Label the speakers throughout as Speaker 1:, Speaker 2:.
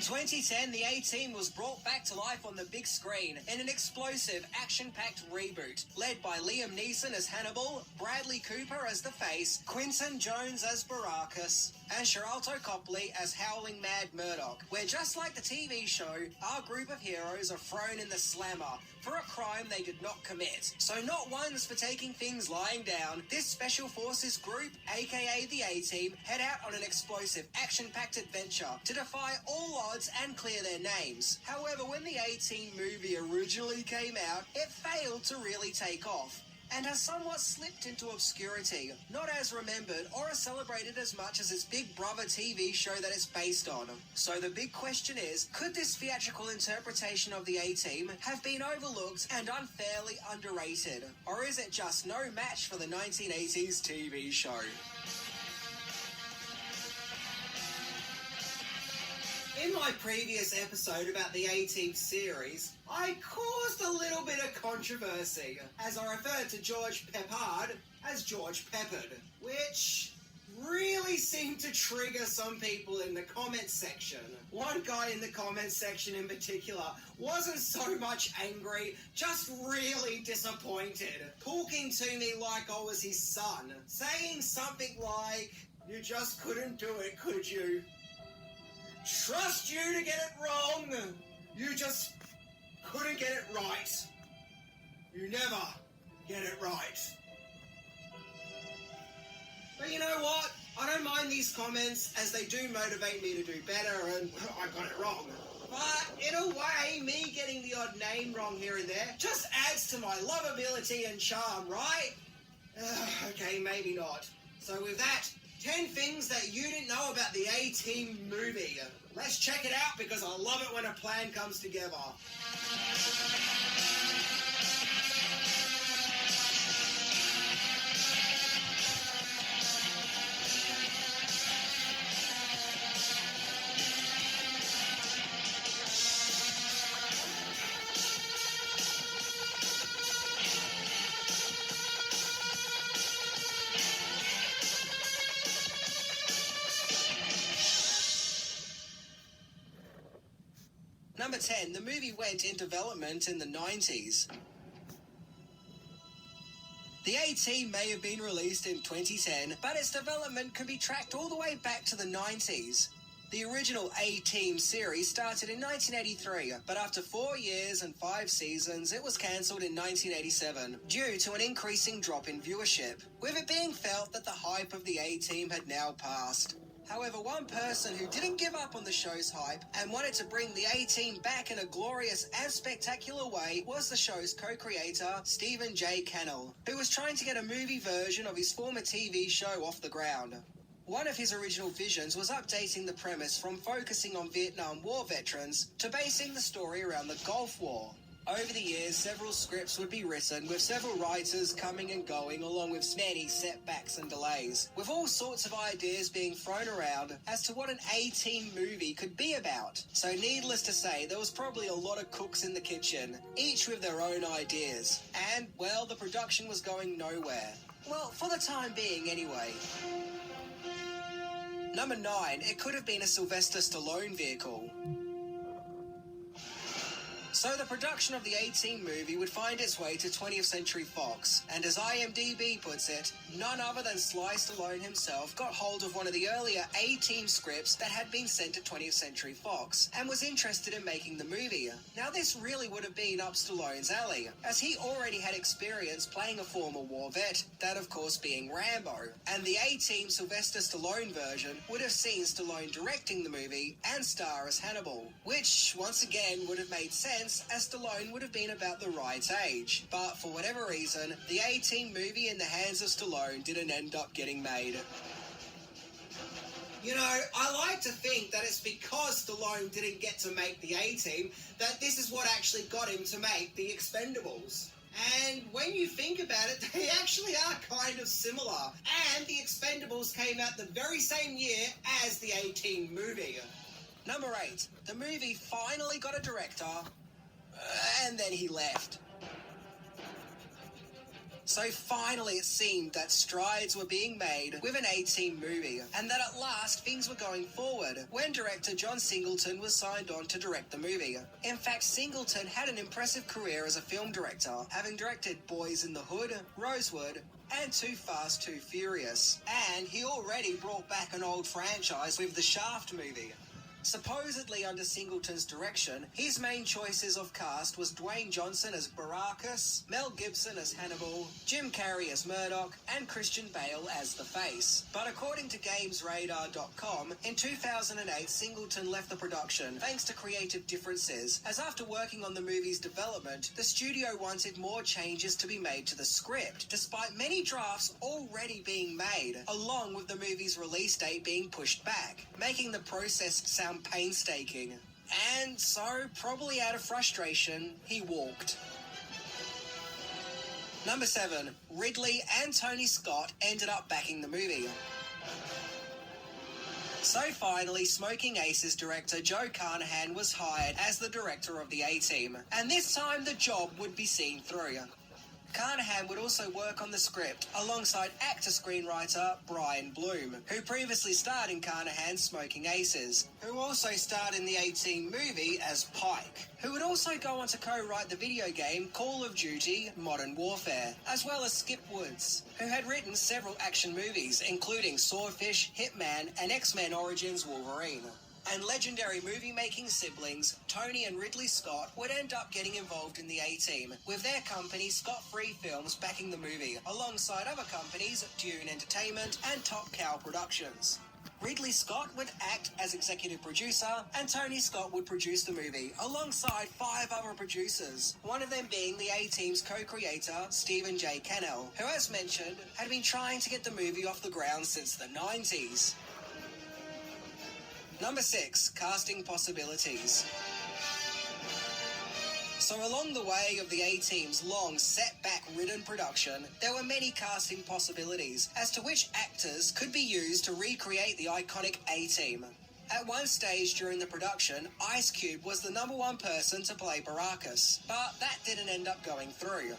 Speaker 1: 2010, the A-Team was brought back to life on the big screen in an explosive, action-packed reboot, led by Liam Neeson as Hannibal, Bradley Cooper as the Face, Quinton Jones as Baracus, and Sheraldo Copley as Howling Mad Murdoch, where just like the TV show, our group of heroes are thrown in the slammer for a crime they did not commit. So not once for taking things lying down, this Special Forces group, aka the A-Team, head out on an explosive, action-packed adventure to defy all odds and clear their names. However, when the A-Team movie originally came out, it failed to really take off, and has somewhat slipped into obscurity, not as remembered or as celebrated as much as its Big Brother TV show that it's based on. So the big question is, could this theatrical interpretation of the A-Team have been overlooked and unfairly underrated? Or is it just no match for the 1980s TV show? In my previous episode about the A-Team series, I caused a little bit of controversy as I referred to George Peppard as George Peppered, which really seemed to trigger some people in the comments section. One guy in the comments section in particular wasn't so much angry, just really disappointed, talking to me like I was his son, saying something like, "You just couldn't do it, could you? Trust you to get it wrong. You just couldn't get it right. You never get it right." But you know what? I don't mind these comments as they do motivate me to do better, and I got it wrong. But in a way, me getting the odd name wrong here and there just adds to my lovability and charm, right? Okay, maybe not. So with that, 10 things that you didn't know about the A-Team movie. Let's check it out because I love it when a plan comes together. Number 10, the movie went in development in the 90s. The A-Team may have been released in 2010, but its development can be tracked all the way back to the 90s. The original A-Team series started in 1983, but after 4 years and 5 seasons, it was cancelled in 1987 due to an increasing drop in viewership, with it being felt that the hype of the A-Team had now passed. However, one person who didn't give up on the show's hype and wanted to bring the A-Team back in a glorious and spectacular way was the show's co-creator, Stephen J. Cannell, who was trying to get a movie version of his former TV show off the ground. One of his original visions was updating the premise from focusing on Vietnam War veterans to basing the story around the Gulf War. Over the years, several scripts would be written, with several writers coming and going, along with many setbacks and delays, with all sorts of ideas being thrown around as to what an A-Team movie could be about. So needless to say, there was probably a lot of cooks in the kitchen, each with their own ideas. And, well, the production was going nowhere. Well, for the time being, anyway. Number 9, it could have been a Sylvester Stallone vehicle. So the production of the A-Team movie would find its way to 20th Century Fox, and as IMDb puts it, none other than Sly Stallone himself got hold of one of the earlier A-Team scripts that had been sent to 20th Century Fox, and was interested in making the movie. Now this really would have been up Stallone's alley, as he already had experience playing a former war vet, that of course being Rambo, and the A-Team Sylvester Stallone version would have seen Stallone directing the movie and star as Hannibal, which once again would have made sense as Stallone would have been about the right age. But for whatever reason, the A-Team movie in the hands of Stallone didn't end up getting made. You know, I like to think that it's because Stallone didn't get to make the A-Team that this is what actually got him to make the Expendables. And when you think about it, they actually are kind of similar. And the Expendables came out the very same year as the A-Team movie. Number 8, the movie finally got a director, and then he left. So finally it seemed that strides were being made with an A-Team movie, and that at last things were going forward when director John Singleton was signed on to direct the movie. In fact, Singleton had an impressive career as a film director, having directed Boys in the Hood, Rosewood, and Too Fast, Too Furious. And he already brought back an old franchise with the Shaft movie. Supposedly under Singleton's direction, his main choices of cast was Dwayne Johnson as Baracus, Mel Gibson as Hannibal, Jim Carrey as Murdoch, and Christian Bale as the Face. But according to GamesRadar.com, in 2008 Singleton left the production thanks to creative differences, as after working on the movie's development, the studio wanted more changes to be made to the script, despite many drafts already being made, along with the movie's release date being pushed back, making the process sound painstaking. And so, probably out of frustration, he walked. Number 7. Ridley and Tony Scott ended up backing the movie. So finally, Smoking Aces director Joe Carnahan was hired as the director of the A-Team, and this time the job would be seen through. Carnahan would also work on the script alongside actor-screenwriter Brian Bloom, who previously starred in Carnahan's Smoking Aces, who also starred in the A-Team movie as Pike, who would also go on to co-write the video game Call of Duty Modern Warfare, as well as Skip Woods, who had written several action movies, including Swordfish, Hitman, and X-Men Origins Wolverine. And legendary movie-making siblings Tony and Ridley Scott would end up getting involved in the A-Team, with their company Scott Free Films backing the movie, alongside other companies Dune Entertainment and Top Cow Productions. Ridley Scott would act as executive producer, and Tony Scott would produce the movie, alongside 5 other producers, one of them being the A-Team's co-creator, Stephen J. Cannell, who, as mentioned, had been trying to get the movie off the ground since the 90s. Number 6. Casting possibilities. So along the way of the A-Team's long setback-ridden production, there were many casting possibilities as to which actors could be used to recreate the iconic A-Team. At one stage during the production, Ice Cube was the number 1 person to play Baracus, but that didn't end up going through.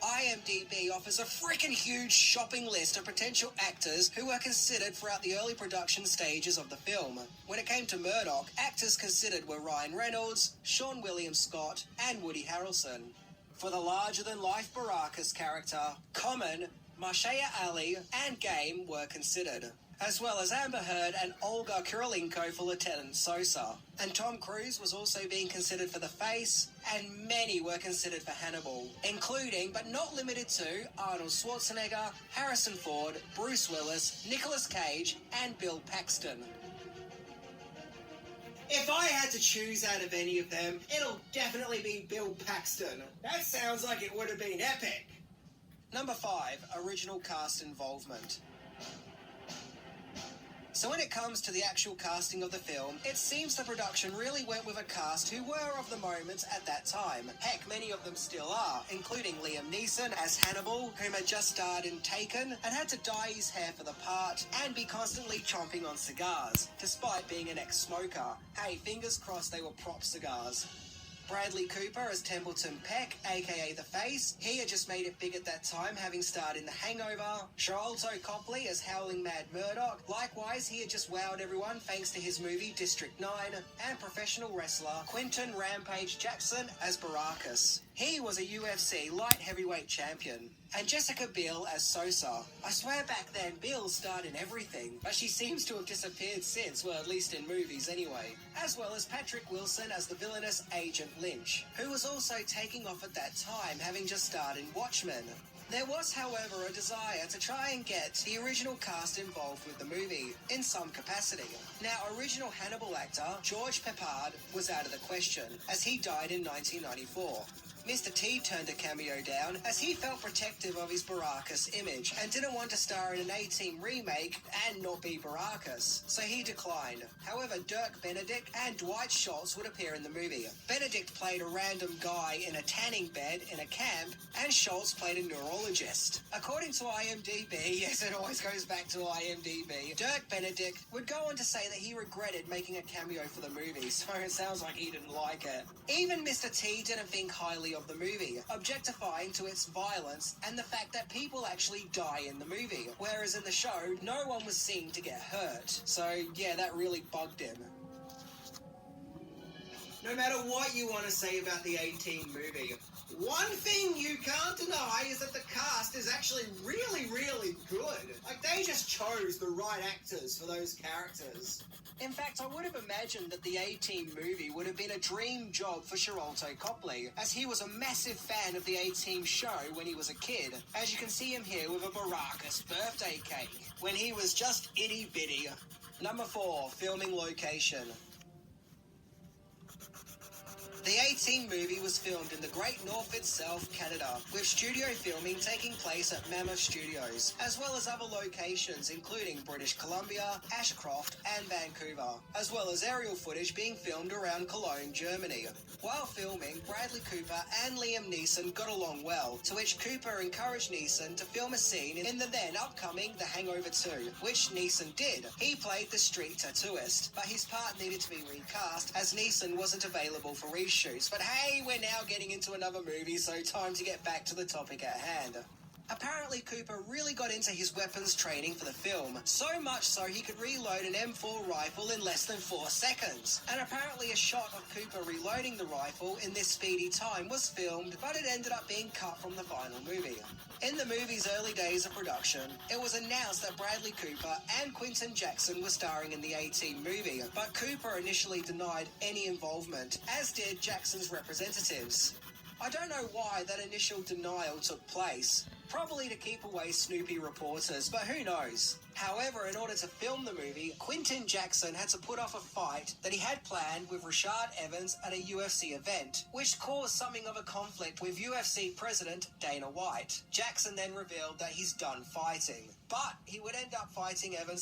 Speaker 1: IMDb offers a freaking huge shopping list of potential actors who were considered throughout the early production stages of the film. When it came to Murdoch, actors considered were Ryan Reynolds, Sean William Scott, and Woody Harrelson. For the larger-than-life Baracus character, Common, Marshaya Ali, and Game were considered, as well as Amber Heard and Olga Kurylenko for Lieutenant Sosa. And Tom Cruise was also being considered for the Face, and many were considered for Hannibal, including, but not limited to, Arnold Schwarzenegger, Harrison Ford, Bruce Willis, Nicolas Cage, and Bill Paxton. If I had to choose out of any of them, it'll definitely be Bill Paxton. That sounds like it would have been epic. Number 5. Original cast involvement. So when it comes to the actual casting of the film, it seems the production really went with a cast who were of the moment at that time. Heck, many of them still are, including Liam Neeson as Hannibal, whom had just starred in Taken and had to dye his hair for the part and be constantly chomping on cigars, despite being an ex-smoker. Hey, fingers crossed they were prop cigars. Bradley Cooper as Templeton Peck, aka The Face. He had just made it big at that time, having starred in The Hangover. Sharlto Copley as Howling Mad Murdoch. Likewise, he had just wowed everyone thanks to his movie District 9. And professional wrestler Quinton Rampage Jackson as Baracus. He was a UFC light heavyweight champion. And Jessica Biel as Sosa. I swear back then Biel starred in everything, but she seems to have disappeared since, well, at least in movies anyway. As well as Patrick Wilson as the villainous Agent Lynch, who was also taking off at that time, having just starred in Watchmen. There was, however, a desire to try and get the original cast involved with the movie, in some capacity. Now, original Hannibal actor George Peppard was out of the question, as he died in 1994. Mr. T turned a cameo down as he felt protective of his Baracus image and didn't want to star in an A-Team remake and not be Baracus, so he declined. However, Dirk Benedict and Dwight Schultz would appear in the movie. Benedict played a random guy in a tanning bed in a camp, and Schultz played a neurologist. According to IMDb, yes, it always goes back to IMDb, Dirk Benedict would go on to say that he regretted making a cameo for the movie, so it sounds like he didn't like it. Even Mr. T didn't think highly quality of the movie, objectifying to its violence and the fact that people actually die in the movie, whereas in the show, no one was seen to get hurt. So yeah, that really bugged him. No matter what you want to say about the A-Team movie, one thing you can't deny is that the cast is actually really, really good. Like, they just chose the right actors for those characters. In fact, I would have imagined that the A-Team movie would have been a dream job for Sharlto Copley, as he was a massive fan of the A-Team show when he was a kid, as you can see him here with a Baracus birthday cake, when he was just itty-bitty. Number 4, filming location. The A-Team movie was filmed in the Great North itself, Canada, with studio filming taking place at Mammoth Studios, as well as other locations including British Columbia, Ashcroft and Vancouver, as well as aerial footage being filmed around Cologne, Germany. While filming, Bradley Cooper and Liam Neeson got along well, to which Cooper encouraged Neeson to film a scene in the then upcoming The Hangover 2, which Neeson did. He played the street tattooist, but his part needed to be recast as Neeson wasn't available for reshoots. But hey, we're now getting into another movie, so time to get back to the topic at hand. Apparently, Cooper really got into his weapons training for the film, so much so he could reload an M4 rifle in less than 4 seconds. And apparently a shot of Cooper reloading the rifle in this speedy time was filmed, but it ended up being cut from the final movie. In the movie's early days of production, it was announced that Bradley Cooper and Quinton Jackson were starring in the A-Team movie, but Cooper initially denied any involvement, as did Jackson's representatives. I don't know why that initial denial took place. Probably to keep away Snoopy reporters, but who knows? However, in order to film the movie, Quinton Jackson had to put off a fight that he had planned with Rashad Evans at a UFC event, which caused something of a conflict with UFC president Dana White. Jackson then revealed that he's done fighting, but he would end up fighting Evans the